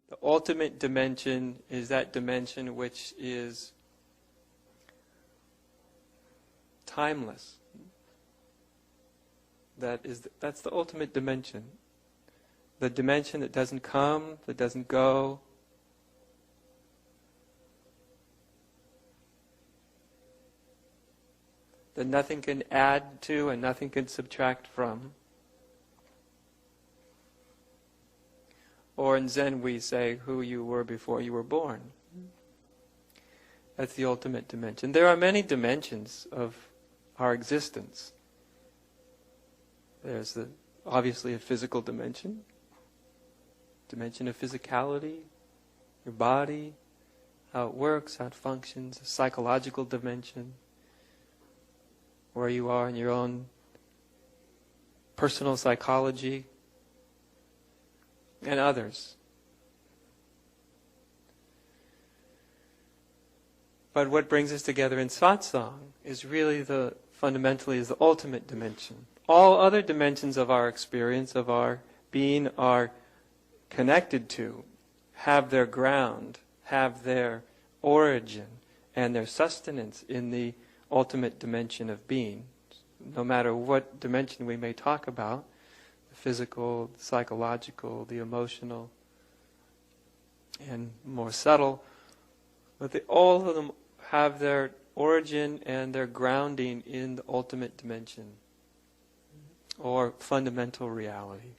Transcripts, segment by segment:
The ultimate dimension is that dimension which is timeless. That's the ultimate dimension. The dimension that doesn't come, that doesn't go. That nothing can add to and nothing can subtract from. Or in Zen we say, who you were before you were born. That's the ultimate dimension. There are many dimensions of our existence. There's obviously a physical dimension of physicality, your body, how it works, how it functions, a psychological dimension, where you are in your own personal psychology, and others. But what brings us together in satsang is really fundamentally the ultimate dimension. All other dimensions of our experience, of our being, are connected to, have their ground, have their origin, and their sustenance in the ultimate dimension of being. No matter what dimension we may talk about, the physical, the psychological, the emotional, and more subtle, but all of them have their origin and their grounding in the ultimate dimension, or fundamental reality.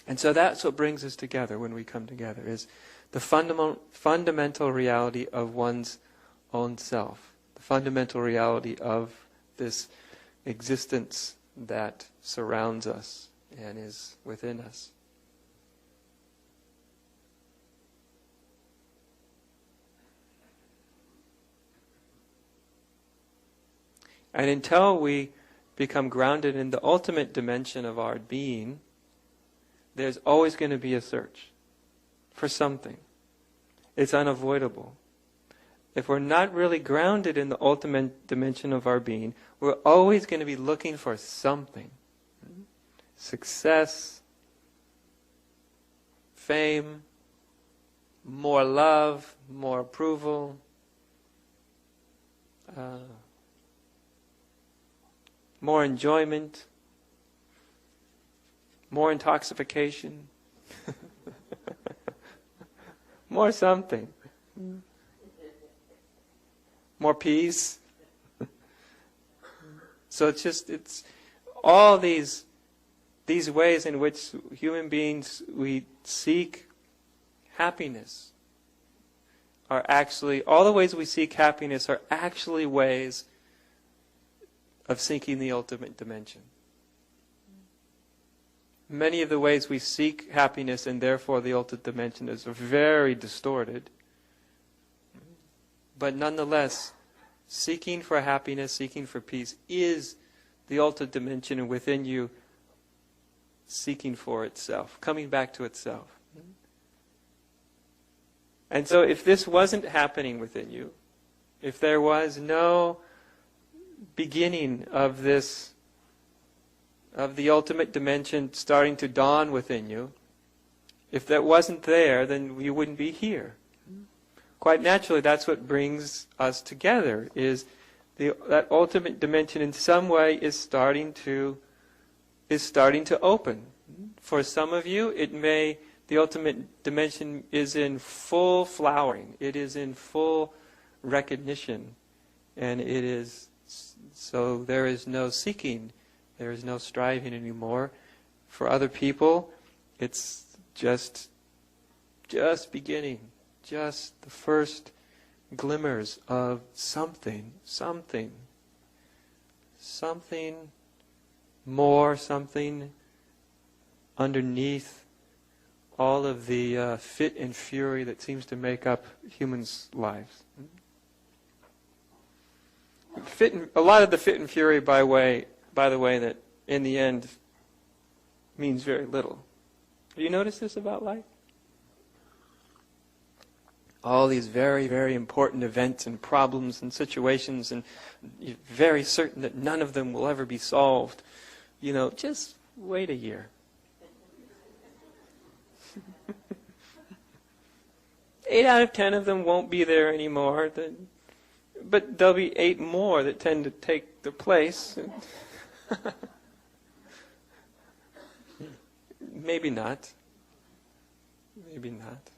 And so that's what brings us together when we come together, is the fundamental reality of one's own self, the fundamental reality of this existence that surrounds us and is within us. And until we become grounded in the ultimate dimension of our being, there's always going to be a search for something. It's unavoidable. If we're not really grounded in the ultimate dimension of our being, we're always going to be looking for something. Success, fame, more love, more approval, more enjoyment, more intoxication, more something, more peace. So it's all these ways in which human beings, we seek happiness, are actually, all the ways we seek happiness are actually ways of seeking the ultimate dimension. Many of the ways we seek happiness and therefore the ultimate dimension is very distorted. But nonetheless, seeking for happiness, seeking for peace is the ultimate dimension, and within you, seeking for itself, coming back to itself. And so if this wasn't happening within you, if there was no beginning of this, of the ultimate dimension starting to dawn within you, if that wasn't there, then you wouldn't be here. Quite naturally, that's what brings us together, is that ultimate dimension in some way is starting to open. For some of you, the ultimate dimension is in full flowering. It is in full recognition. And it is, so there is no seeking, there is no striving anymore. For other people, it's just beginning, just the first glimmers of something more, something underneath all of the fit and fury that seems to make up humans' lives. A lot of the fit and fury, by the way, that in the end means very little. Have you noticed this about life? All these very, very important events and problems and situations, and you're very certain that none of them will ever be solved. Just wait a year. 8 out of 10 of them won't be there anymore. But there'll be 8 more that tend to take their place. Maybe not. Maybe not.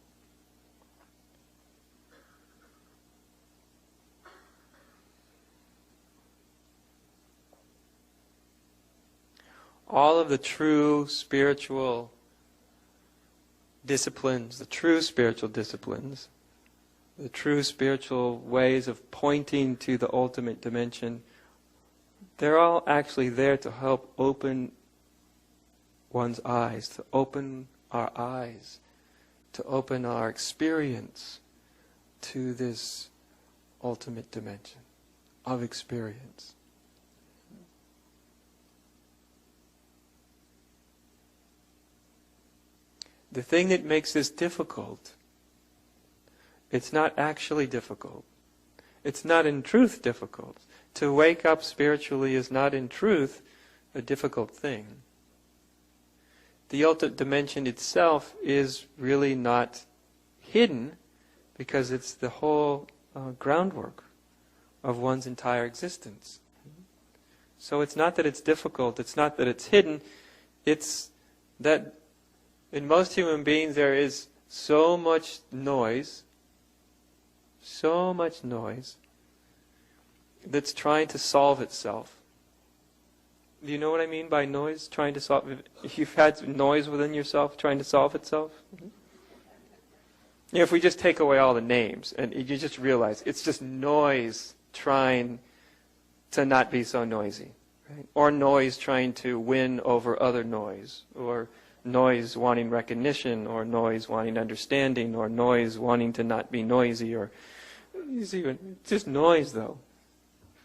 All of the true spiritual disciplines, the true spiritual disciplines, the true spiritual ways of pointing to the ultimate dimension, they're all actually there to help open one's eyes, to open our eyes, to open our experience to this ultimate dimension of experience. The thing that makes this difficult, it's not actually difficult. It's not in truth difficult. To wake up spiritually is not in truth a difficult thing. The ultimate dimension itself is really not hidden because it's the whole groundwork of one's entire existence. So it's not that it's difficult, it's not that it's hidden, it's that in most human beings there is so much noise that's trying to solve itself. Do you know what I mean by noise? Trying to solve. If you've had noise within yourself trying to solve itself? Mm-hmm. Yeah, if we just take away all the names and you just realize it's just noise trying to not be so noisy. Right? Or noise trying to win over other noise. Or noise wanting recognition, or noise wanting understanding, or noise wanting to not be noisy, or it's just noise though.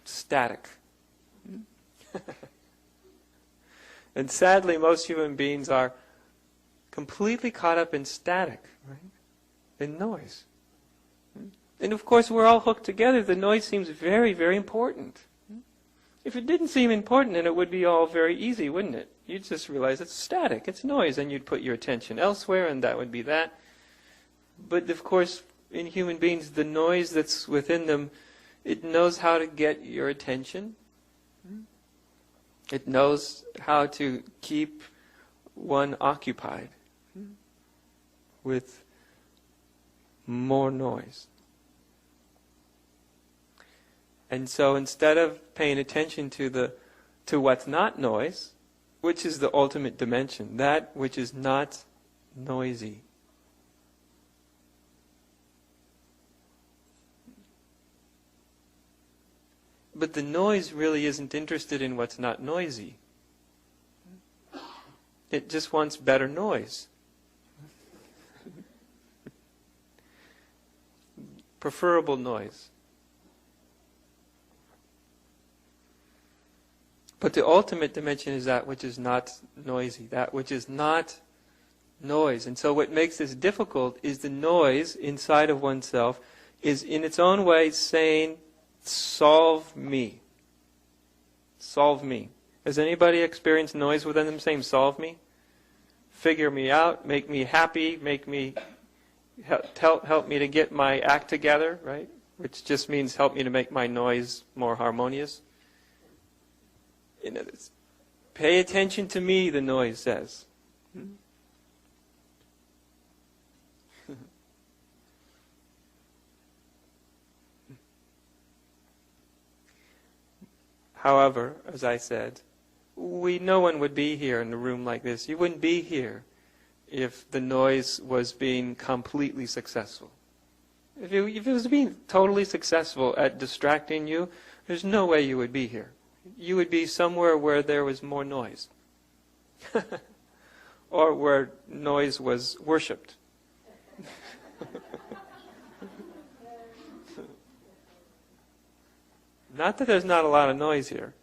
Static. And sadly, most human beings are completely caught up in static, right? In noise. And of course, we're all hooked together. The noise seems very, very important. If it didn't seem important, then it would be all very easy, wouldn't it? You'd just realize it's static, it's noise, and you'd put your attention elsewhere, and that would be that. But of course, in human beings, the noise that's within them, it knows how to get your attention. It knows how to keep one occupied with more noise. And so instead of paying attention to what's not noise, which is the ultimate dimension, that which is not noisy. But the noise really isn't interested in what's not noisy. It just wants better noise. Preferable noise. But the ultimate dimension is that which is not noisy, that which is not noise. And so what makes this difficult is the noise inside of oneself is in its own way saying, solve me. Solve me. Has anybody experienced noise within them saying, solve me? Figure me out, make me happy, make me help me to get my act together, right? Which just means help me to make my noise more harmonious. Pay attention to me, the noise says. However, as I said, no one would be here in a room like this. You wouldn't be here if the noise was being completely successful. If it was being totally successful at distracting you, there's no way you would be here. You would be somewhere where there was more noise. Or where noise was worshipped. Not that there's not a lot of noise here.